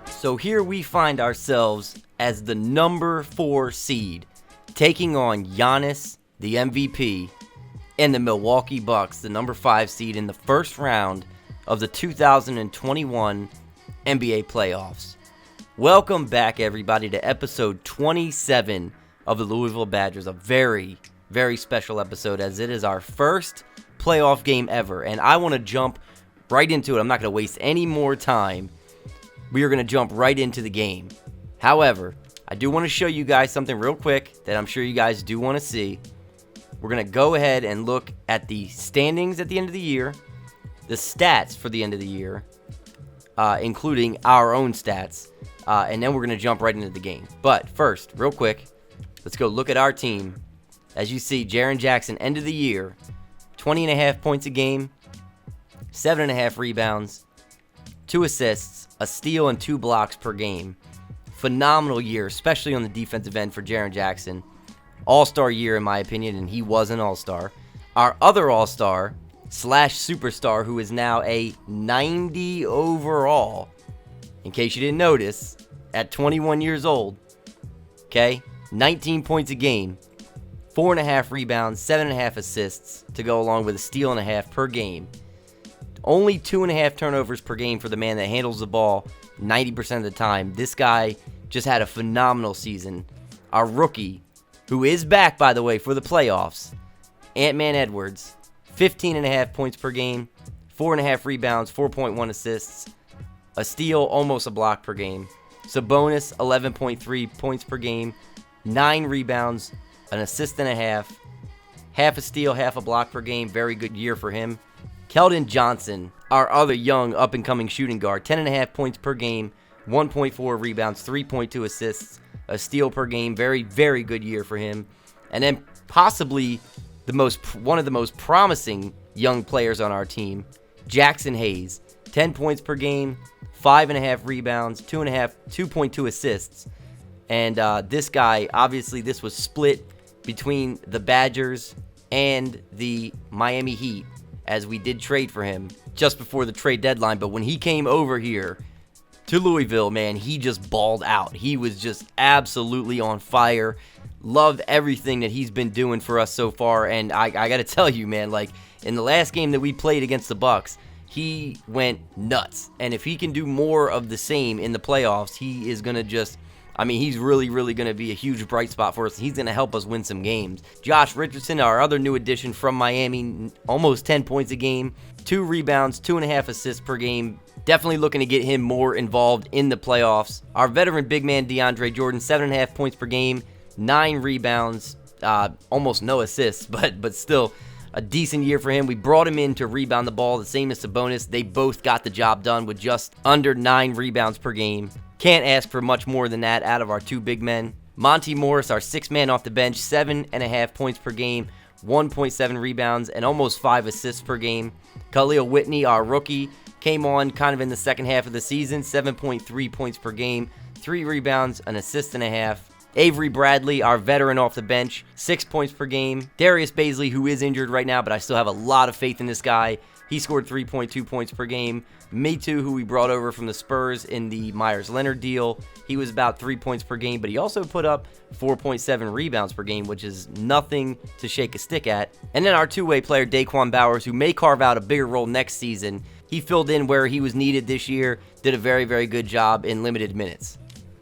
So here we find ourselves as the number 4 seed, taking on Giannis, the MVP, and the Milwaukee Bucks, the number 5 seed in the first round of the 2021 NBA playoffs. Welcome back, everybody, to episode 27 of the Louisville Badgers, a very, very special episode as it is our first playoff game ever, and I want to jump right into it. I'm not going to waste any more time. We are going to jump right into the game. However, I do want to show you guys something real quick that I'm sure you guys do want to see. We're going to go ahead and look at the standings at the end of the year, the stats for the end of the year, including our own stats, and then we're going to jump right into the game. But first, real quick, let's go look at our team. As you see, Jaren Jackson, end of the year, 20.5 points a game, 7.5 rebounds, 2 assists, a steal, and 2 blocks per game. Phenomenal year, especially on the defensive end for Jaren Jackson. All-star year, in my opinion, and he was an all-star. Our other all-star / superstar, who is now a 90 overall, in case you didn't notice, at 21 years old, okay, 19 points a game, 4.5 rebounds, 7.5 assists to go along with a steal and a half per game. Only 2.5 turnovers per game for the man that handles the ball 90% of the time. This guy just had a phenomenal season. Our rookie, who is back, by the way, for the playoffs, Ant-Man Edwards, 15.5 points per game, 4.5 rebounds, 4.1 assists, a steal, almost a block per game. Sabonis, 11.3 points per game, 9 rebounds, an assist and a half a steal, half a block per game. Very good year for him. Keldon Johnson, our other young up-and-coming shooting guard, 10.5 points per game, 1.4 rebounds, 3.2 assists, a steal per game. Very, very good year for him. And then possibly one of the most promising young players on our team, Jackson Hayes, 10 points per game, 5.5 rebounds, 2.2 assists. And this guy, obviously, this was split between the Badgers and the Miami Heat, as we did trade for him just before the trade deadline. But when he came over here to Louisville, man, he just balled out. He was just absolutely on fire. Loved everything that he's been doing for us so far. And I got to tell you, man, like in the last game that we played against the Bucks, he went nuts. And if he can do more of the same in the playoffs, he is going to just... he's really, really going to be a huge bright spot for us. He's going to help us win some games. Josh Richardson, our other new addition from Miami, almost 10 points a game, 2 rebounds, 2.5 assists per game. Definitely looking to get him more involved in the playoffs. Our veteran big man, DeAndre Jordan, 7.5 points per game, 9 rebounds, almost no assists, but still a decent year for him. We brought him in to rebound the ball, the same as Sabonis. They both got the job done with just under 9 rebounds per game. Can't ask for much more than that out of our 2 big men. Monty Morris, our 6th man off the bench, 7.5 points per game, 1.7 rebounds, and almost 5 assists per game. Khalil Whitney, our rookie, came on kind of in the second half of the season, 7.3 points per game, 3 rebounds, an assist and a half. Avery Bradley, our veteran off the bench, 6 points per game. Darius Baisley, who is injured right now, but I still have a lot of faith in this guy. He scored 3.2 points per game. Metu, who we brought over from the Spurs in the Myers-Leonard deal, he was about 3 points per game, but he also put up 4.7 rebounds per game, which is nothing to shake a stick at. And then our 2-way player, Daquan Bowers, who may carve out a bigger role next season. He filled in where he was needed this year, did a very, very good job in limited minutes.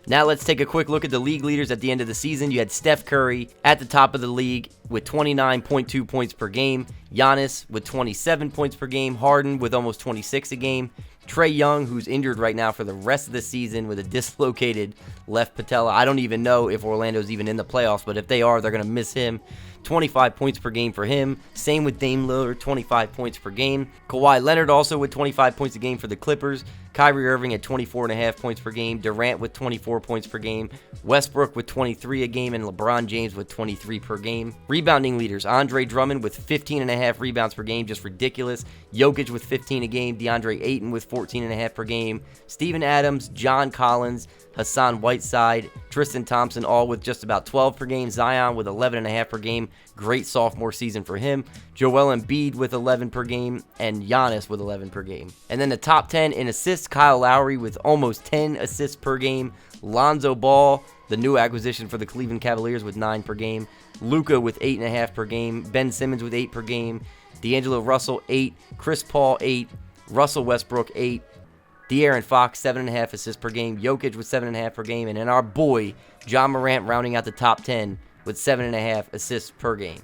Now let's take a quick look at the league leaders at the end of the season. You had Steph Curry at the top of the league with 29.2 points per game. Giannis with 27 points per game. Harden with almost 26 a game. Trae Young, who's injured right now for the rest of the season with a dislocated left patella. I don't even know if Orlando's even in the playoffs, but if they are, they're going to miss him. 25 points per game for him. Same with Dame Lillard, 25 points per game. Kawhi Leonard also with 25 points a game for the Clippers. Kyrie Irving at 24.5 points per game. Durant with 24 points per game. Westbrook with 23 a game. And LeBron James with 23 per game. Rebounding leaders, Andre Drummond with 15.5 rebounds per game. Just ridiculous. Jokic with 15 a game. DeAndre Ayton with 14.5 per game. Steven Adams, John Collins, Hassan Whiteside, Tristan Thompson, all with just about 12 per game. Zion with 11.5 per game. Great sophomore season for him. Joel Embiid with 11 per game, and Giannis with 11 per game. And then the top 10 in assists, Kyle Lowry with almost 10 assists per game. Lonzo Ball, the new acquisition for the Cleveland Cavaliers, with 9 per game. Luka with 8.5 per game. Ben Simmons with 8 per game. D'Angelo Russell, 8. Chris Paul, 8. Russell Westbrook, 8. De'Aaron Fox, 7.5 assists per game. Jokic with 7.5 per game. And then our boy, John Morant, rounding out the top 10 with 7.5 assists per game.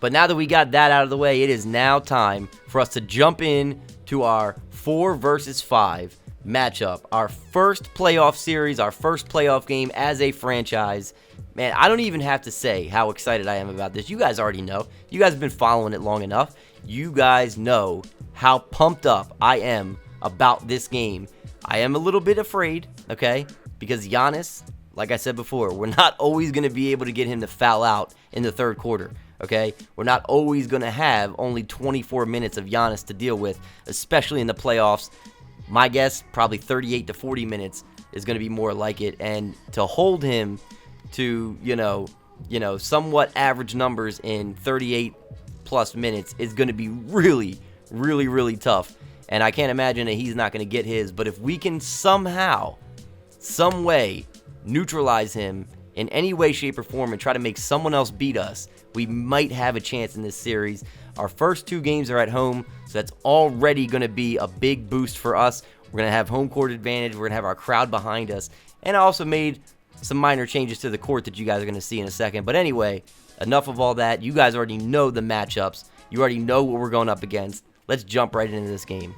But now that we got that out of the way, it is now time for us to jump in to our 4 versus 5 matchup. Our first playoff series, our first playoff game as a franchise. Man, I don't even have to say how excited I am about this. You guys already know. You guys have been following it long enough. You guys know how pumped up I am about this game. I am a little bit afraid, okay? Because Giannis, like I said before, we're not always going to be able to get him to foul out in the third quarter, okay? We're not always going to have only 24 minutes of Giannis to deal with, especially in the playoffs. My guess, probably 38 to 40 minutes is going to be more like it. And to hold him to, somewhat average numbers in 38 plus minutes is going to be really, really, really tough. And I can't imagine that he's not going to get his. But if we can somehow, some way, neutralize him in any way, shape, or form and try to make someone else beat us, we might have a chance in this series. Our first 2 games are at home, so that's already going to be a big boost for us. We're going to have home court advantage. We're going to have our crowd behind us. And I also made some minor changes to the court that you guys are going to see in a second. But anyway, enough of all that. You guys already know the matchups. You already know what we're going up against. Let's jump right into this game.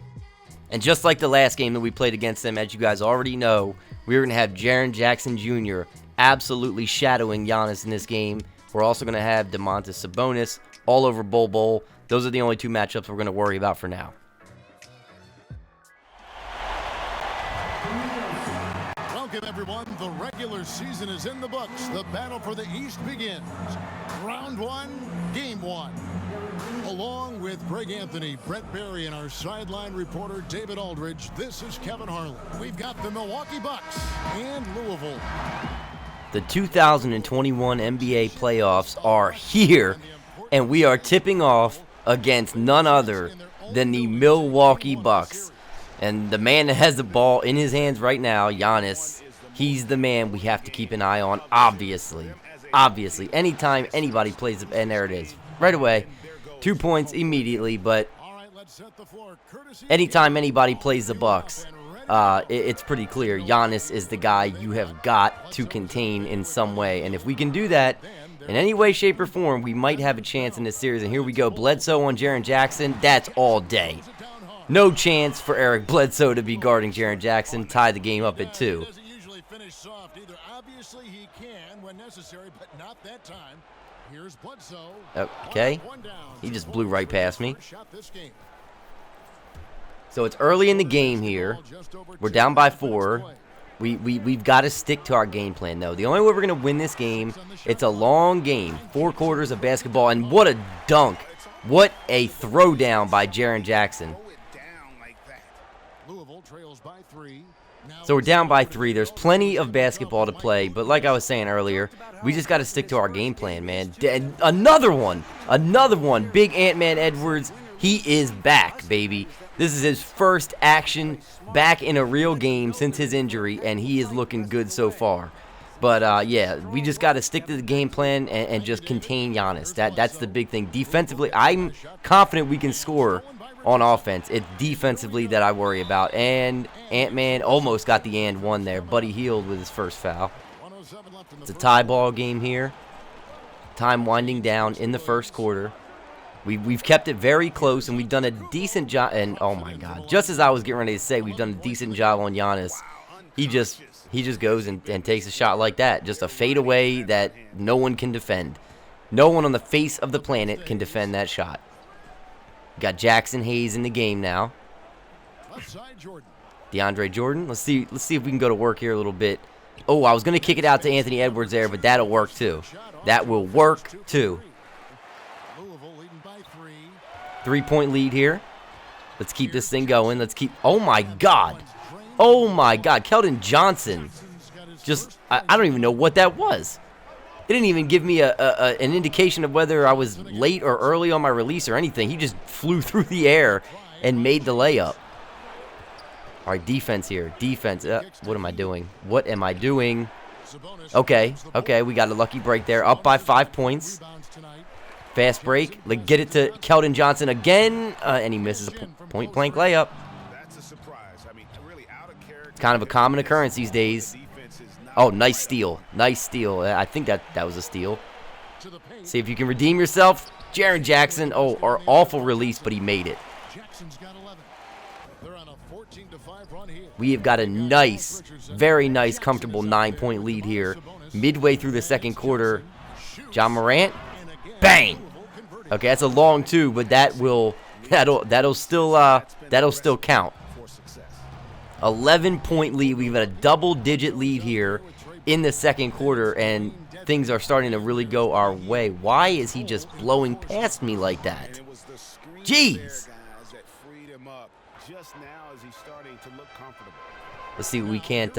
And just like the last game that we played against them, as you guys already know, we're going to have Jaren Jackson Jr. absolutely shadowing Giannis in this game. We're also going to have Domantas Sabonis all over Bol Bol. Those are the only 2 matchups we're going to worry about for now. Welcome, everyone. The regular season is in the books. The battle for the East begins. Round 1, Game 1. Along with Greg Anthony, Brett Berry, and our sideline reporter David Aldridge, this is Kevin Harlan. We've got the Milwaukee Bucks and Louisville. The 2021 NBA playoffs are here, and we are tipping off against none other than the Milwaukee Bucks. And the man that has the ball in his hands right now, Giannis, he's the man we have to keep an eye on, obviously. Anytime anybody plays, and there it is, right away. 2 points immediately, but anytime anybody plays the Bucks, it's pretty clear Giannis is the guy you have got to contain in some way. And if we can do that in any way, shape, or form, we might have a chance in this series. And here we go. Bledsoe on Jaren Jackson. That's all day. No chance for Eric Bledsoe to be guarding Jaren Jackson. Tie the game up at 2. Okay. He just blew right past me. So it's early in the game here. We're down by 4. We've got to stick to our game plan, though. The only way we're going to win this game, it's a long game. 4 quarters of basketball, and what a dunk. What a throwdown by Jaren Jackson. So we're down by 3. There's plenty of basketball to play, but like I was saying earlier, we just got to stick to our game plan, man. Another one. Big Ant-Man Edwards, he is back, baby. This is his first action back in a real game since his injury, and he is looking good so far. But, yeah, we just got to stick to the game plan and just contain Giannis. That's the big thing. Defensively, I'm confident we can score on offense. It's defensively that I worry about. And Ant-Man almost got the and one there. Buddy Hield with his first foul. It's a tie ball game here. Time winding down in the first quarter. We've kept it very close, and we've done a decent job. And, oh, my God, just as I was getting ready to say, we've done a decent job on Giannis. He just goes and takes a shot like that. Just a fadeaway that no one can defend. No one on the face of the planet can defend that shot. Got Jackson Hayes in the game now. DeAndre Jordan. Let's see if we can go to work here a little bit. Oh, I was going to kick it out to Anthony Edwards there, but that'll work too. That will work too. 3-point lead here. Let's keep this thing going. Oh my God. Keldon Johnson. I don't even know what that was. It didn't even give me an indication of whether I was late or early on my release or anything. He just flew through the air and made the layup. All right, defense here. Defense. What am I doing? What am I doing? Okay, we got a lucky break there. Up by 5 points. Fast break. Get it to Keldon Johnson again, and he misses a point-blank layup. It's kind of a common occurrence these days. Oh, nice steal. Nice steal. I think that was a steal. See if you can redeem yourself. Jaren Jackson. Oh, our awful release, but he made it. We have got a nice, very nice, comfortable 9-point lead here. Midway through the second quarter. Ja Morant. Bang. Okay, that's a long two, but that'll still count. 11-point lead. We've got a double-digit lead here in the second quarter, and things are starting to really go our way. Why is he just blowing past me like that? Jeez. Let's see if we can't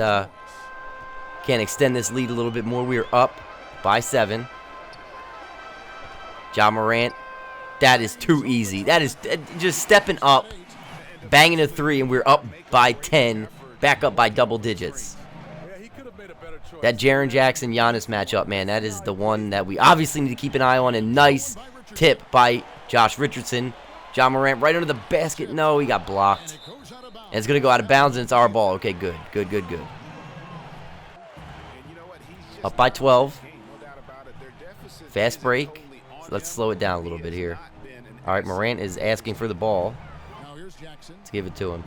extend this lead a little bit more. We are up by 7. Ja Morant. That is too easy. That is just stepping up, banging a 3, and we're up by 10, back up by double digits. That Jaren Jackson-Giannis matchup, man, that is the one that we obviously need to keep an eye on. A nice tip by Josh Richardson. Ja Morant right under the basket. No, he got blocked. And it's going to go out of bounds, and it's our ball. Okay, good. Up by 12. Fast break. So let's slow it down a little bit here. All right, Morant is asking for the ball. Let's give it to him.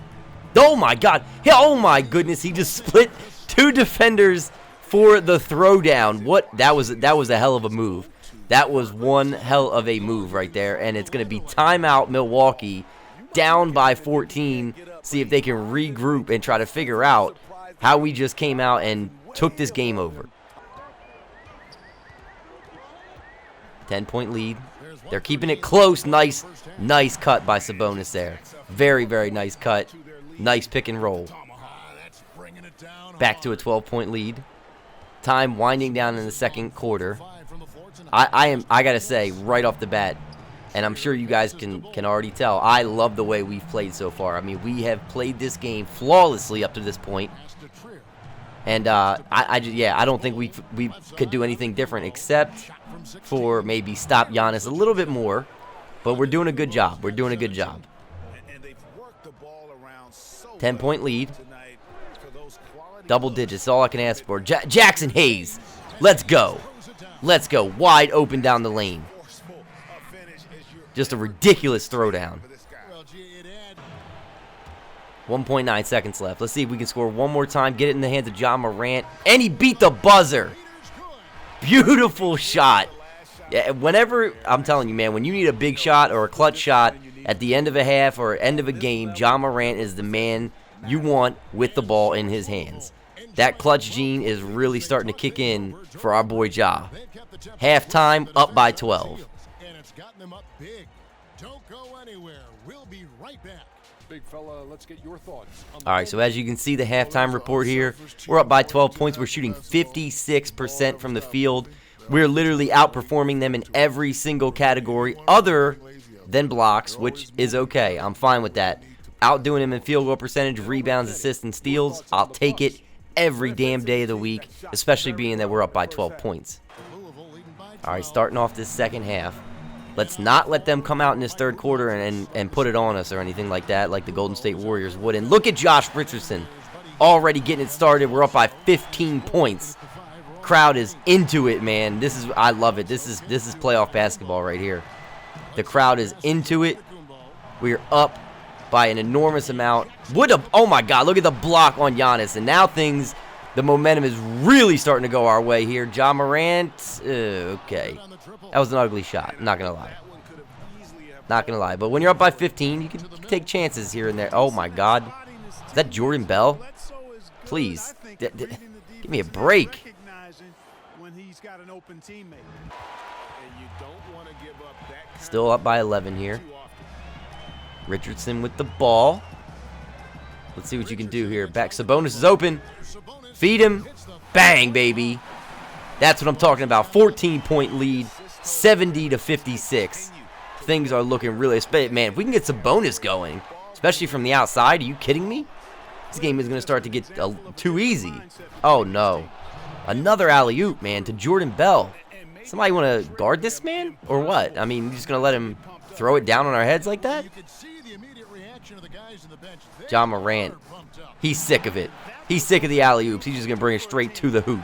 Oh, my God. Oh, my goodness. He just split 2 defenders for the throwdown. That was a hell of a move. That was one hell of a move right there. And it's going to be timeout Milwaukee, down by 14. See if they can regroup and try to figure out how we just came out and took this game over. 10-point lead. They're keeping it close. Nice cut by Sabonis there. Very, very nice cut. Nice pick and roll. Back to a 12-point lead. Time winding down in the second quarter. I gotta say, right off the bat, and I'm sure you guys can already tell, I love the way we've played so far. I mean, we have played this game flawlessly up to this point. And I don't think we could do anything different except for maybe stop Giannis a little bit more. But we're doing a good job. 10-point lead. Double digits, all I can ask for. Jackson Hayes, let's go. Wide open down the lane. Just a ridiculous throwdown. 1.9 seconds left. Let's see if we can score one more time. Get it in the hands of Ja Morant. And he beat the buzzer. Beautiful shot. Yeah, whenever, I'm telling you, man, when you need a big shot or a clutch shot at the end of a half or end of a game, Ja Morant is the man you want with the ball in his hands. That clutch gene is really starting to kick in for our boy Ja. Halftime, up by 12. And it's gotten them up big. Don't go anywhere. We'll be right back. Big fella, let's get your thoughts. All right, so as you can see, the halftime report here, we're up by 12 points. We're shooting 56% from the field. We're literally outperforming them in every single category other than blocks, which is okay. I'm fine with that. Outdoing them in field goal percentage, rebounds, assists, and steals. I'll take it every damn day of the week, especially being that we're up by 12 points. All right, starting off this second half. Let's not let them come out in this third quarter and put it on us or anything like that, like the Golden State Warriors would. And look at Josh Richardson already getting it started. We're up by 15 points. Crowd is into it, man. I love it. This is playoff basketball right here. The crowd is into it. We're up by an enormous amount. Oh my God, look at the block on Giannis. And now the momentum is really starting to go our way here. Ja Morant, okay. That was an ugly shot, not going to lie. But when you're up by 15, you can take chances here and there. Oh, my God. Is that Jordan Bell? Please, give me a break. Still up by 11 here. Richardson with the ball. Let's see what you can do here. Back, Sabonis is open. Feed him. Bang, baby. That's what I'm talking about. 14-point lead, 70-56. Things are looking really, man, if we can get some bonus going, especially from the outside, are you kidding me? This game is going to start to get too easy. Oh, no. Another alley-oop, man, to Jordan Bell. Somebody want to guard this man or what? I mean, you're just going to let him throw it down on our heads like that? Ja Morant, he's sick of it. He's sick of the alley-oops. He's just going to bring it straight to the hoop.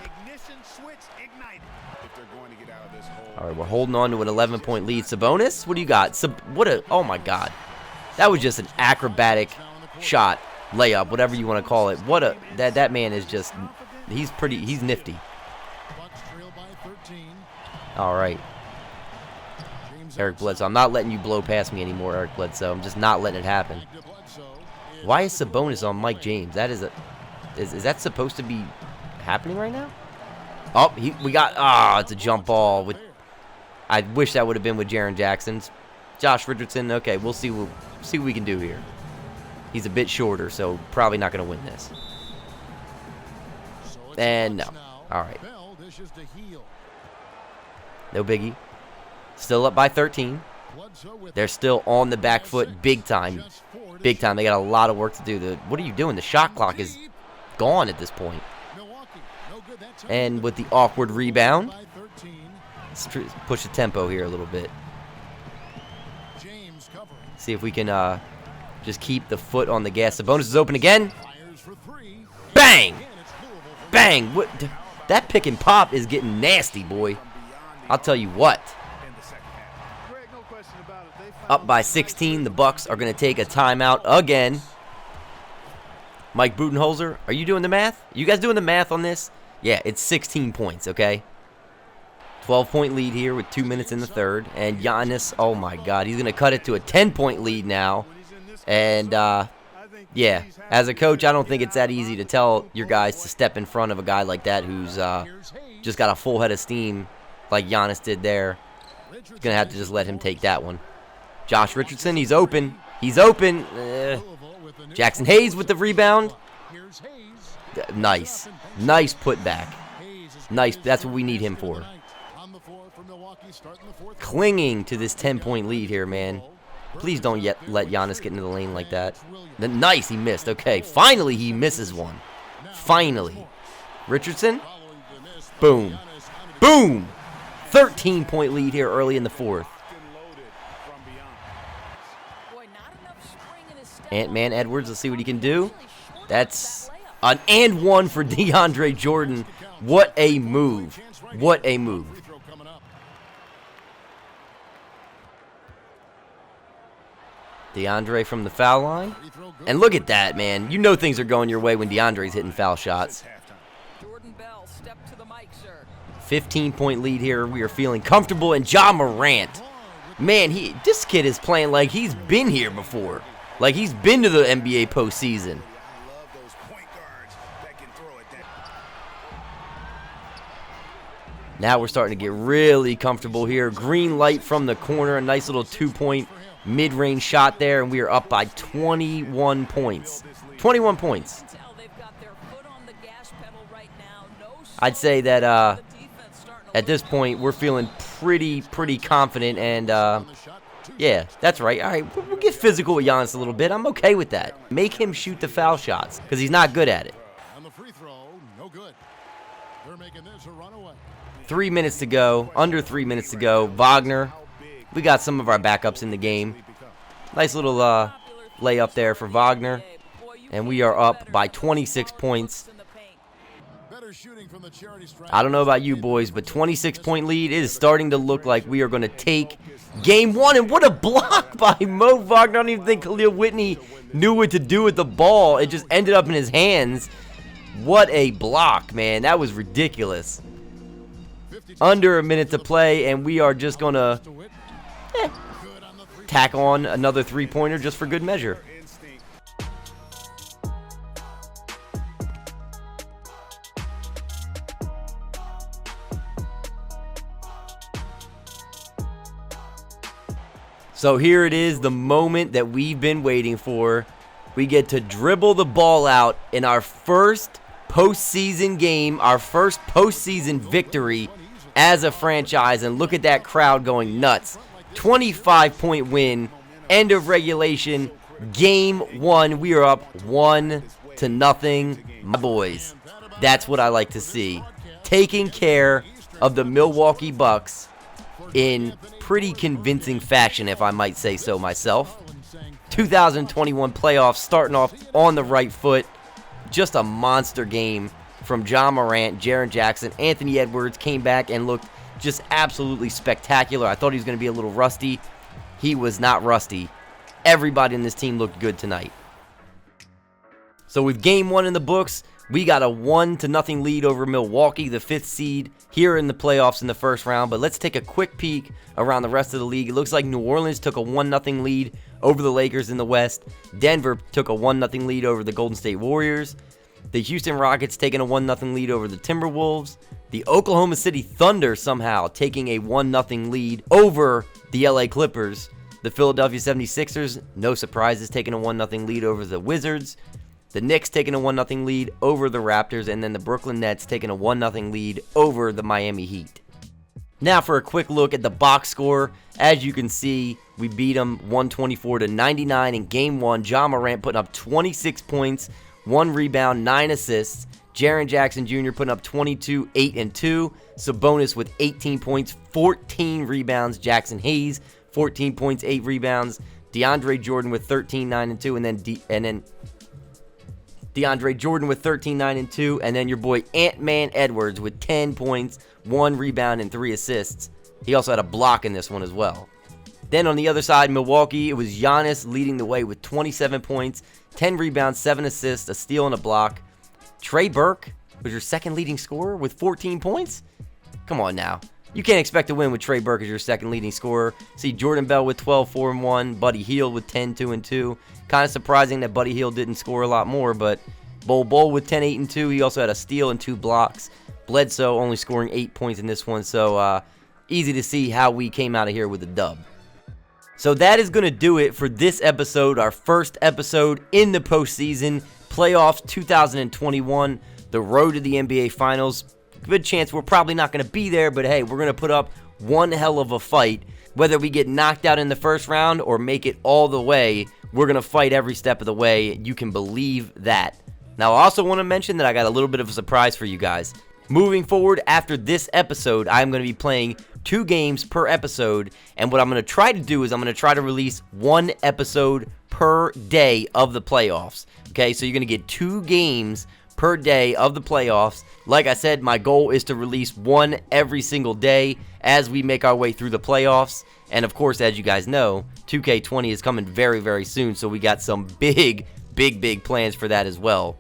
All right, we're holding on to an 11-point lead. Sabonis, what do you got? Oh, my God. That was just an acrobatic shot, layup, whatever you want to call it. That man is just, he's nifty. All right. Eric Bledsoe, I'm not letting you blow past me anymore, Eric Bledsoe. I'm just not letting it happen. Why is Sabonis on Mike James? That is that supposed to be happening right now? Oh, it's a jump ball. I wish that would have been with Jaren Jackson's. Josh Richardson, okay, we'll see what we can do here. He's a bit shorter, so probably not going to win this. And no. All right. No biggie. Still up by 13. They're still on the back foot big time. Big time. They got a lot of work to do. What are you doing? The shot clock is gone at this point. And with the awkward rebound, let's push the tempo here a little bit. See if we can just keep the foot on the gas. The bonus is open again. Bang! Bang! That pick and pop is getting nasty, boy. I'll tell you what. Up by 16, the Bucks are going to take a timeout again. Mike Budenholzer, are you doing the math? You guys doing the math on this? Yeah, it's 16 points, okay? 12-point lead here with 2 minutes in the third. And Giannis, oh my God, he's going to cut it to a 10-point lead now. And, yeah, as a coach, I don't think it's that easy to tell your guys to step in front of a guy like that who's just got a full head of steam like Giannis did there. Going to have to just let him take that one. Josh Richardson, he's open. He's open. Jackson Hayes with the rebound. Nice. Nice putback. Nice. That's what we need him for. Clinging to this 10-point lead here, man. Please don't let Giannis get into the lane like that. Nice, he missed. Okay, finally he misses one. Finally. Richardson. Boom. Boom. 13-point lead here early in the fourth. Ant-Man Edwards, let's see what he can do. That's an and one for DeAndre Jordan. What a move. What a move. DeAndre from the foul line. And look at that, man. You know things are going your way when DeAndre's hitting foul shots. 15-point lead here. We are feeling comfortable. And Ja Morant. Man, this kid is playing like he's been here before. Like he's been to the NBA postseason. Now we're starting to get really comfortable here. Green light from the corner. A nice little 2-point mid-range shot there. And we are up by 21 points. 21 points. I'd say that at this point we're feeling pretty confident. And yeah, that's right. All right, we'll get physical with Giannis a little bit. I'm okay with that. Make him shoot the foul shots because he's not good at it. 3 minutes to go. Under 3 minutes to go. Wagner. We got some of our backups in the game. Nice little layup there for Wagner. And we are up by 26 points. I don't know about you boys, but 26-point lead is starting to look like we are going to take game one. And what a block by Mo Wagner. I don't even think Khalil Whitney knew what to do with the ball. It just ended up in his hands. What a block, man. That was ridiculous. Under a minute to play, and we are just going to tack on another three-pointer just for good measure. So here it is, the moment that we've been waiting for. We get to dribble the ball out in our first postseason game, our first postseason victory as a franchise, and look at that crowd going nuts. 25-point win, end of regulation, game 1. We are up 1-0, my boys. That's what I like to see. Taking care of the Milwaukee Bucks in pretty convincing fashion, if I might say so myself. 2021 playoffs starting off on the right foot. Just a monster game from John Morant, Jaren Jackson. Anthony Edwards came back and looked just absolutely spectacular. I thought he was going to be a little rusty. He was not rusty. Everybody in this team looked good tonight. So with game 1 in the books, we got a 1-0 lead over Milwaukee, the 5th seed, here in the playoffs in the first round. But let's take a quick peek around the rest of the league. It looks like New Orleans took a 1-0 lead over the Lakers in the West. Denver took a 1-0 lead over the Golden State Warriors. The Houston Rockets taking a 1-0 lead over the Timberwolves. The Oklahoma City Thunder somehow taking a 1-0 lead over the LA Clippers. The Philadelphia 76ers, no surprises, taking a 1-0 lead over the Wizards. The Knicks taking a 1-0 lead over the Raptors, and then the Brooklyn Nets taking a 1-0 lead over the Miami Heat. Now for a quick look at the box score. As you can see, we beat them 124-99 in Game 1. John Morant putting up 26 points, 1 rebound, 9 assists. Jaren Jackson Jr. putting up 22, 8 and 2. Sabonis with 18 points, 14 rebounds. Jackson Hayes, 14 points, 8 rebounds. DeAndre Jordan with 13, 9 and 2, and then DeAndre Jordan with 13, 9 and 2, and then your boy Ant-Man Edwards with 10 points, 1 rebound, and 3 assists. He also had a block in this one as well. Then on the other side, Milwaukee, it was Giannis leading the way with 27 points, 10 rebounds, 7 assists, a steal, and a block. Trey Burke was your second leading scorer with 14 points? Come on now. You can't expect to win with Trey Burke as your second leading scorer. See Jordan Bell with 12, 4 and 1. Buddy Hield with 10, 2 and 2. Kind of surprising that Buddy Hield didn't score a lot more, but Bol with 10, 8 and 2. He also had a steal and 2 blocks. Bledsoe only scoring 8 points in this one, so easy to see how we came out of here with a dub. So that is going to do it for this episode, our first episode in the postseason, playoffs 2021, the road to the NBA Finals. Good chance we're probably not going to be there, but hey, we're going to put up one hell of a fight. Whether we get knocked out in the first round or make it all the way, we're going to fight every step of the way. You can believe that. Now, I also want to mention that I got a little bit of a surprise for you guys. Moving forward, after this episode, I'm going to be playing 2 games per episode, and what I'm going to try to do is I'm going to try to release 1 episode per day of the playoffs. Okay, so you're going to get 2 games per day of the playoffs. Like I said, my goal is to release 1 every single day as we make our way through the playoffs. And of course, as you guys know, 2K20 is coming very, very soon, so we got some big plans for that as well.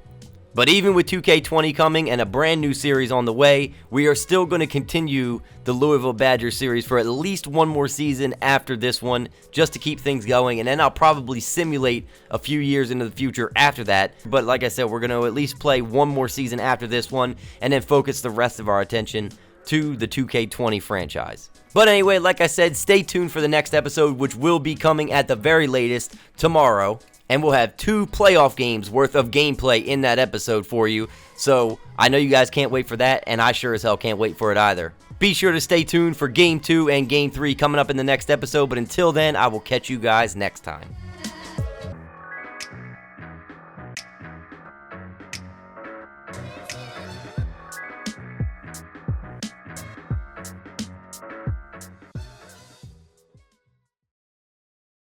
But even with 2K20 coming and a brand new series on the way, we are still going to continue the Louisville Badgers series for at least 1 more season after this one, just to keep things going, and then I'll probably simulate a few years into the future after that. But like I said, we're going to at least play 1 more season after this one, and then focus the rest of our attention to the 2K20 franchise. But anyway, like I said, stay tuned for the next episode, which will be coming at the very latest tomorrow. And we'll have 2 playoff games worth of gameplay in that episode for you. So I know you guys can't wait for that, and I sure as hell can't wait for it either. Be sure to stay tuned for Game 2 and Game 3 coming up in the next episode. But until then, I will catch you guys next time.